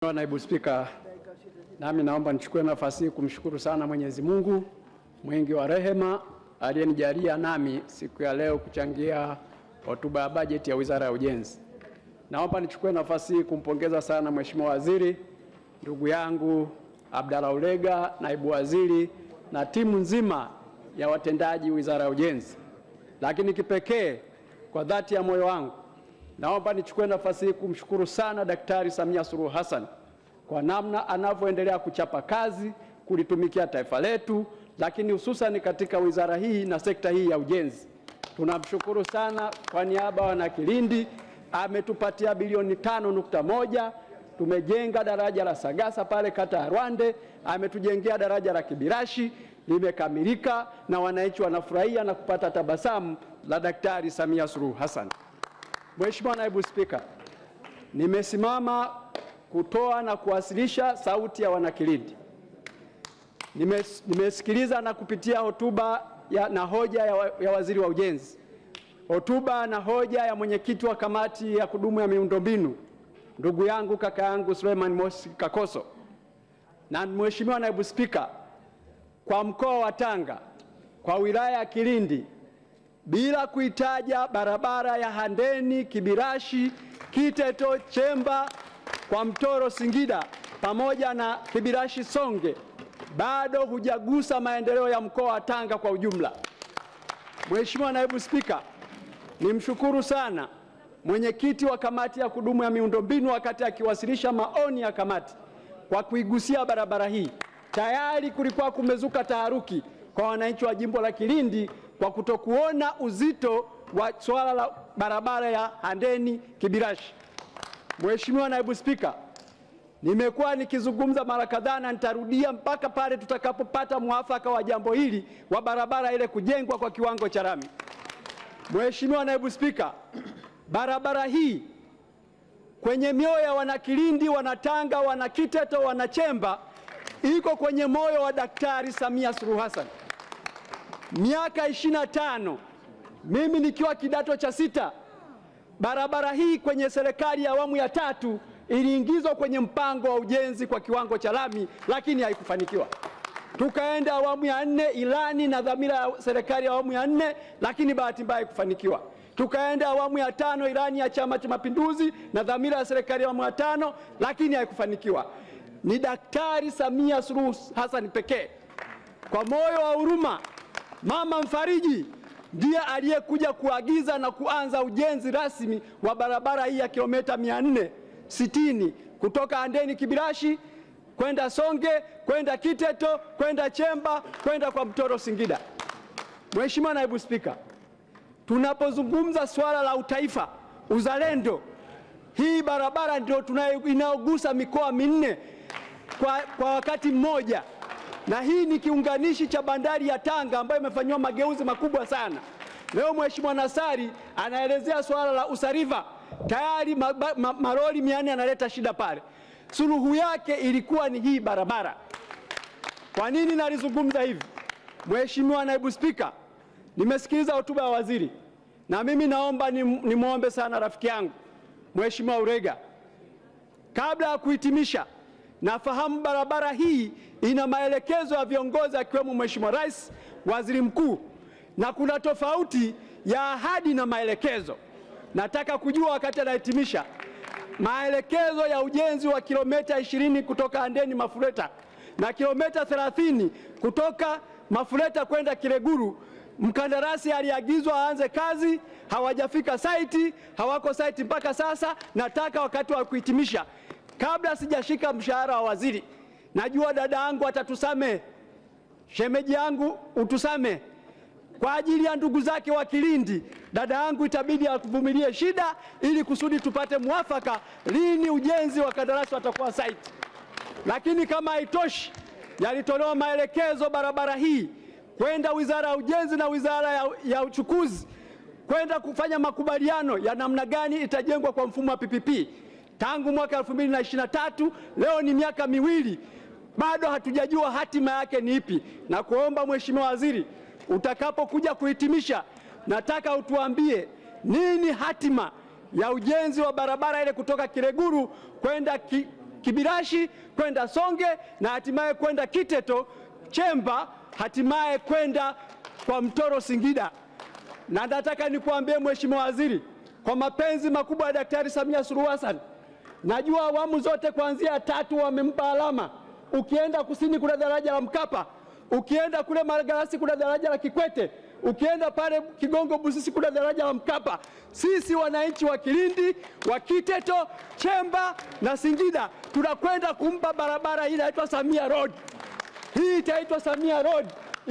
Naibu Spika, nami naomba nichukue nafasi hii kumshukuru sana Mwenyezi Mungu mwingi wa rehema aliyenijalia nami siku ya leo kuchangia hotuba ya bajeti ya Wizara ya Ujenzi. Naomba nichukue nafasi hii kumpongeza sana Mheshimiwa Waziri, ndugu yangu Abdalla Ulega, Naibu Waziri na timu nzima ya watendaji Wizara ya Ujenzi. Lakini kipekee kwa dhati ya moyo wangu naomba nichukue nafasi hii kumshukuru sana Daktari Samia Suluhu Hassan kwa namna anavyoendelea kuchapa kazi kulitumikia taifa letu, lakini hususan katika wizara hii na sekta hii ya ujenzi. Tunamshukuru sana kwa niaba ya Wanakilindi, ametupatia bilioni 5.1. Tumejenga daraja la Sagasa pale kata ya Rwande, ametujengea daraja la Kibirashi, limekamilika na wananchi wanafurahia na kupata tabasamu la Daktari Samia Suluhu Hassan. Mheshimiwa Naibu Spika, nimesimama kutoa na kuwasilisha sauti ya Wanakilindi. Nimesikiliza na kupitia hotuba na hoja ya Waziri wa Ujenzi, hotuba na hoja ya mwenyekiti wa kamati ya kudumu ya miundombinu, ndugu yangu kaka yangu Suleiman Mosi Kakoso. Na Mheshimiwa Naibu Spika, kwa mkoa wa Tanga, kwa wilaya ya Kilindi, bila kuitaja barabara ya Handeni, Kibirashi, Kiteto, Chemba, kwa Mtoro, Singida pamoja na Kibirashi Songe, bado hujagusa maendeleo ya mkoa wa Tanga kwa ujumla. Mheshimiwa Naibu Spika, nimshukuru sana mwenyekiti wa kamati ya kudumu ya miundombinu wakati akiwasilisha maoni ya kamati kwa kuigusia barabara hii. Tayari kulikuwa kumezuka taharuki kwa wananchi wa jimbo la Kilindi kwa kutokuona uzito wa swala la barabara ya Handeni Kibirashi. Mheshimiwa Naibu Spika, nimekuwa nikizungumza mara kadhaa na nitarudia mpaka pale tutakapopata mwafaka wa jambo hili wa barabara ile kujengwa kwa kiwango cha lami. Mheshimiwa Naibu Spika, barabara hii kwenye mioyo ya Wanakilindi, Wanatanga, Wanakiteto, Wanachemba iko kwenye moyo wa Daktari Samia Suluhu Hassan. Miaka 25 mimi nikiwa kidato cha 6, barabara hii kwenye serikali ya awamu ya 3 iliingizwa kwenye mpango wa ujenzi kwa kiwango cha lami, lakini haikufanikiwa. Tukaenda awamu ya 4, ilani na dhamira ya serikali ya awamu ya 4, lakini bahati mbaya haikufanikiwa. Tukaenda awamu ya 5, ilani ya Chama cha Mapinduzi na dhamira ya serikali ya awamu ya 5, lakini haikufanikiwa. Ni Daktari Samia Suluhu Hassan pekee kwa moyo wa huruma, mama mfariji, ndiye aliyekuja kuagiza na kuanza ujenzi rasmi wa barabara hii ya kilomita 460 kutoka Handeni Kibirashi kwenda Songe, kwenda Kiteto, kwenda Chemba, kwenda kwa Mtoro Singida. Mheshimiwa Naibu Spika, tunapozungumza swala la utaifa, uzalendo, hii barabara ndio inayogusa mikoa 4 kwa wakati mmoja. Na hii ni kiunganishi cha bandari ya Tanga ambayo imefanywa mageuzi makubwa sana. Leo Mheshimiwa Nasari anaelezea swala la Usariva, tayari maroli 400 analeta shida pale. Suluhu yake ilikuwa ni hii barabara. Kwa nini nalizungumza hivi? Mheshimiwa Naibu Spika, nimesikiliza hotuba ya waziri, na mimi naomba nimwombe sana rafiki yangu Mheshimiwa Ulega, kabla ya kuhitimisha, nafahamu barabara hii ina maelekezo ya viongozi akiwemo Mheshimiwa Rais, Waziri Mkuu, na kuna tofauti ya ahadi na maelekezo. Nataka kujua wakati anahitimisha, maelekezo ya ujenzi wa kilomita 20 kutoka Handeni Mafureta na kilomita 30 kutoka Mafureta kwenda Kireguru, mkandarasi aliagizwa aanze kazi, hawajafika site, hawako site mpaka sasa. Nataka wakati wa kuhitimisha, kabla sijashika mshahara wa waziri, najua dada yangu atatusame, shemeji yangu utusame, kwa ajili ya ndugu zake wa Kilindi, dada yangu itabidi atuvumilie shida ili kusudi tupate mwafaka lini ujenzi wa kandarasi watakuwa site. Lakini kama haitoshi, yalitolewa maelekezo barabara hii kwenda Wizara ya Ujenzi na Wizara ya Uchukuzi kwenda kufanya makubaliano ya namna gani itajengwa kwa mfumo wa PPP. Tangu mwaka 2023, leo ni miaka 2, bado hatujajua hatima yake ni ipi. Na kuomba Mheshimiwa Waziri, utakapokuja kuhitimisha, nataka utuambie nini hatima ya ujenzi wa barabara ile kutoka Kireguru kwenda Kibirashi kwenda Songe na hatimaye kwenda Kiteto Chemba, hatimaye kwenda kwa Mtoro Singida. Na nataka nikuambie Mheshimiwa Waziri, kwa mapenzi makubwa ya Daktari Samia Suluhu Hassan, najua awamu zote kuanzia 3 wamempa alama. Ukienda kusini kuna daraja la Mkapa, ukienda kule Malagarasi kuna daraja la Kikwete, ukienda pale Kigongo Busisi kuna daraja la Mkapa. Sisi wananchi wa Kilindi, wa Kiteto, Chemba na Singida tunakwenda kumpa barabara hii inaitwa Samia Road. Hii itaitwa Samia Road.